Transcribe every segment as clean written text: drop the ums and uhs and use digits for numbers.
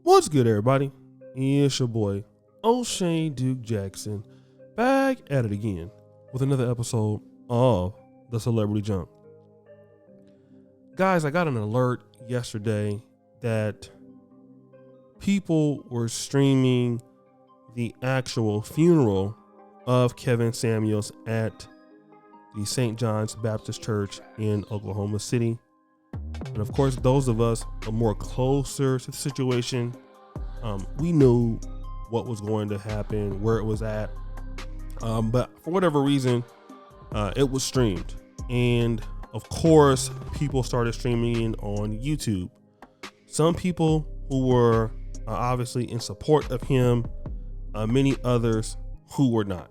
What's good, everybody? It's your boy, O'Shane Duke Jackson, back at it again with another episode of The Celebrity Jump. Guys, I got an alert yesterday that people were streaming the actual funeral of Kevin Samuels at the St. John's Baptist Church in Oklahoma City. And of course, those of us are more closer to the situation, we knew what was going to happen, where it was at. But for whatever reason, it was streamed. And of course, people started streaming on YouTube. Some people who were obviously in support of him, many others who were not.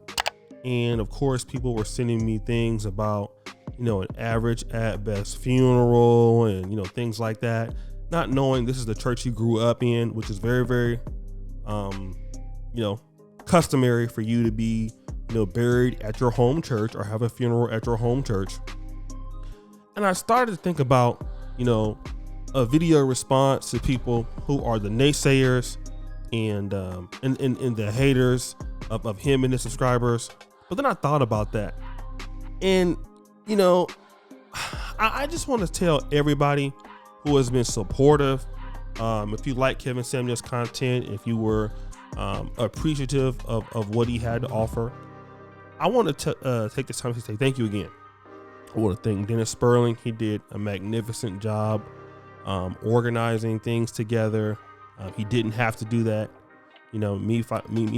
And of course, people were sending me things about, an average at best funeral and, things like that, not knowing this is the church he grew up in, which is very, very, customary for you to be, buried at your home church or have a funeral at your home church. And I started to think about, a video response to people who are the naysayers and the haters of him and his subscribers. But then I thought about that, and I just want to tell everybody who has been supportive, if you like Kevin Samuels' content, if you were appreciative of what he had to offer, I want to take this time to say thank you again. I want to thank Dennis Sperling. He did a magnificent job organizing things together. He didn't have to do that. Me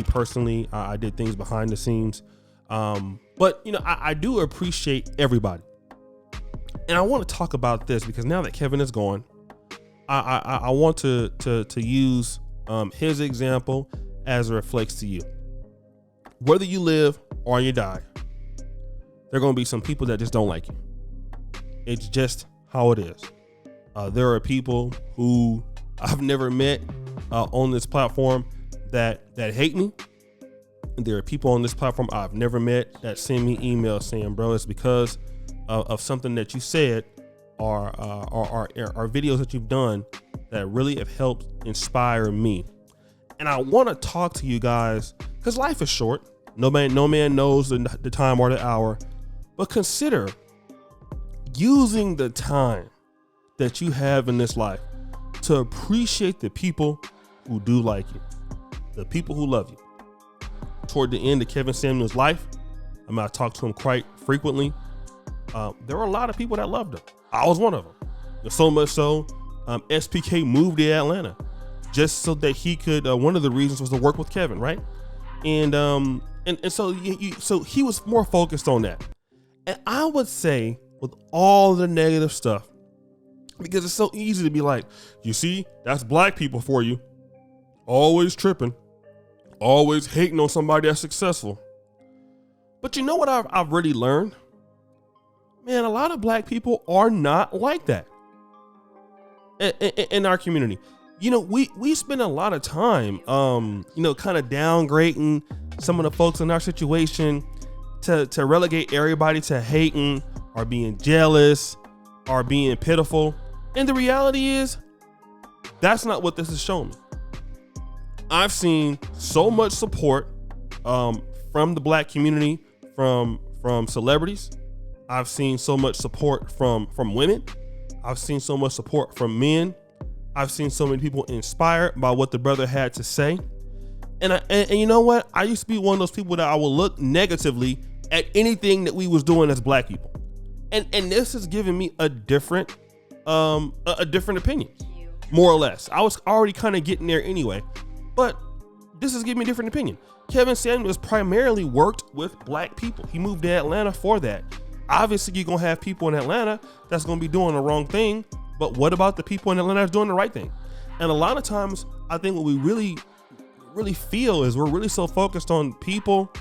personally, I did things behind the scenes. But I do appreciate everybody. And I want to talk about this because now that Kevin is gone, I want to use his example as it reflects to you. Whether you live or you die, there are going to be some people that just don't like you. It's just how it is. There are people who I've never met on this platform that hate me. There are people on this platform I've never met that send me emails saying, bro, it's because of something that you said or videos that you've done that really have helped inspire me. And I want to talk to you guys because life is short. No man knows the time or the hour, but consider using the time that you have in this life to appreciate the people who do like you, the people who love you. Toward the end of Kevin Samuels' life, I talked to him quite frequently. There were a lot of people that loved him. I was one of them. So much so, SPK moved to Atlanta just so that he could. One of the reasons was to work with Kevin, right? And so he was more focused on that. And I would say with all the negative stuff, because it's so easy to be like, you see, that's black people for you, always tripping. Always hating on somebody that's successful. But you know what I've really learned? Man, a lot of black people are not like that in our community. We spend a lot of time, kind of downgrading some of the folks in our situation to relegate everybody to hating or being jealous or being pitiful. And the reality is, that's not what this has shown me. I've seen so much support from the black community, from celebrities. I've seen so much support from women. I've seen so much support from men. I've seen so many people inspired by what the brother had to say. And you know what? I used to be one of those people that I would look negatively at anything that we was doing as black people. And this has given me a different opinion, more or less. I was already kind of getting there anyway. But this is giving me a different opinion. Kevin Samuels primarily worked with black people. He moved to Atlanta for that. Obviously, you're going to have people in Atlanta that's going to be doing the wrong thing. But what about the people in Atlanta that's doing the right thing? And a lot of times, I think what we really, really feel is we're really so focused on people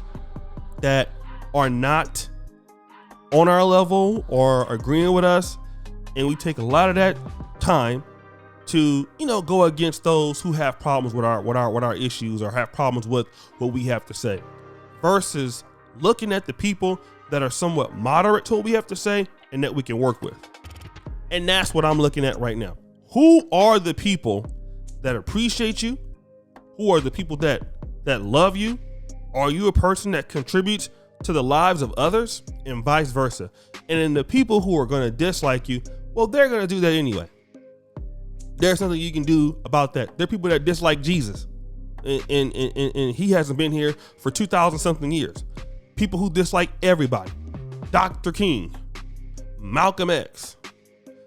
that are not on our level or agreeing with us. And we take a lot of that time to go against those who have problems with our issues or have problems with what we have to say, versus looking at the people that are somewhat moderate to what we have to say and that we can work with. And that's what I'm looking at right now. Who are the people that appreciate you? Who are the people that love you? Are you a person that contributes to the lives of others, and vice versa? And then the people who are going to dislike you, well, they're going to do that anyway. There's nothing you can do about that. There are people that dislike Jesus, and he hasn't been here for 2,000 something years. People who dislike everybody. Dr. King, Malcolm X,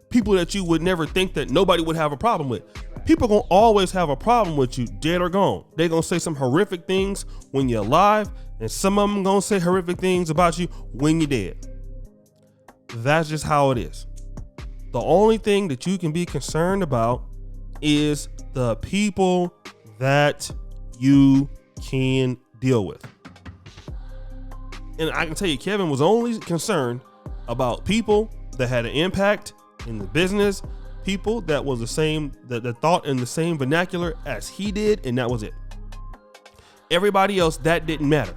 people that you would never think that nobody would have a problem with. People gonna always have a problem with you, dead or gone. They gonna say some horrific things when you're alive, and some of them gonna say horrific things about you when you're dead. That's just how it is. The only thing that you can be concerned about is the people that you can deal with. And I can tell you, Kevin was only concerned about people that had an impact in the business, people that was the same, that thought in the same vernacular as he did, and that was it. Everybody else, that didn't matter.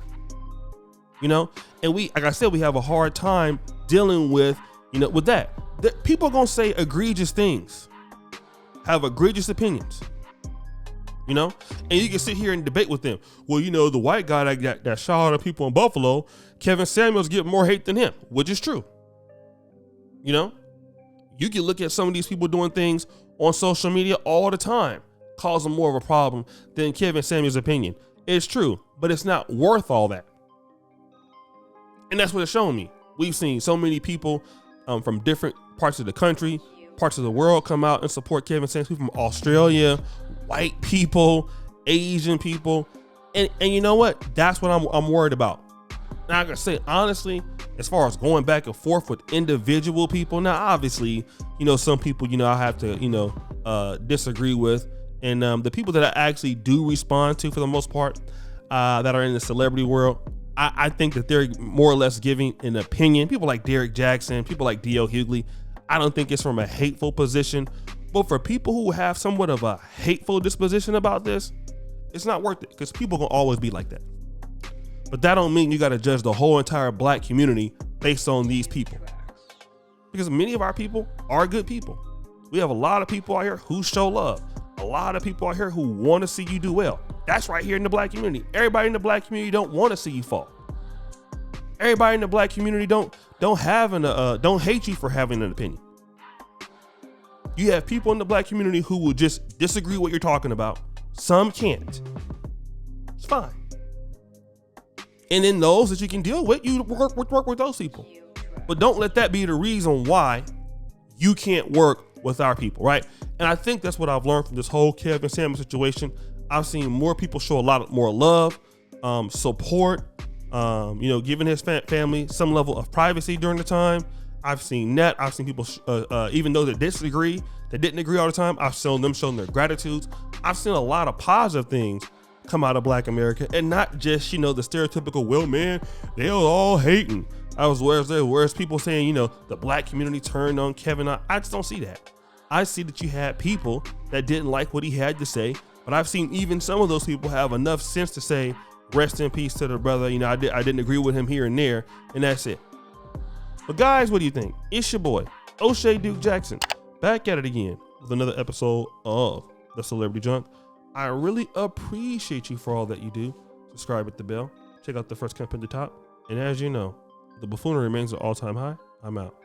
You know, and we, like I said, we have a hard time dealing with, with that. People are gonna say egregious things, have egregious opinions. And you can sit here and debate with them. Well, the white guy that shot at people in Buffalo, Kevin Samuels, get more hate than him, which is true. You can look at some of these people doing things on social media all the time, causing more of a problem than Kevin Samuels' opinion. It's true, but it's not worth all that. And that's what it's showing me. We've seen so many people from different parts of the country, parts of the world come out and support Kevin Samuels. People from Australia, white people, Asian people. And you know what? That's what I'm worried about. Now I gotta say, honestly, as far as going back and forth with individual people, now obviously, some people, I have to, disagree with. And the people that I actually do respond to, for the most part, that are in the celebrity world, I think that they're more or less giving an opinion. People like Derek Jackson, people like D.L. Hughley, I don't think it's from a hateful position. But for people who have somewhat of a hateful disposition about this, it's not worth it, because people gonna always be like that. But that don't mean you gotta judge the whole entire black community based on these people, because many of our people are good people. We have a lot of people out here who show love. A lot of people out here who want to see you do well. That's right here in the black community. Everybody in the black community don't want to see you fall. Everybody in the black community don't hate you for having an opinion. You have people in the black community who will just disagree what you're talking about. Some can't. It's fine. And then those that you can deal with, you work with those people. But don't let that be the reason why you can't work with our people, right? And I think that's what I've learned from this whole Kevin Samuels situation. I've seen more people show a lot more love, support, giving his family some level of privacy during the time. I've seen that. I've seen people, even though they didn't agree all the time, I've shown them showing their gratitudes. I've seen a lot of positive things come out of Black America, and not just, the stereotypical, well, man, they were all hating. Whereas people saying, the black community turned on Kevin. I just don't see that. I see that you had people that didn't like what he had to say, but I've seen even some of those people have enough sense to say, rest in peace to the brother. I didn't agree with him here and there, and that's it. But guys, what do you think? It's your boy, O'Shea Duke Jackson, back at it again with another episode of The Celebrity Junk. I really appreciate you for all that you do. Subscribe with the bell. Check out the first comment at the top. And as you know, the buffoonery remains at all-time high. I'm out.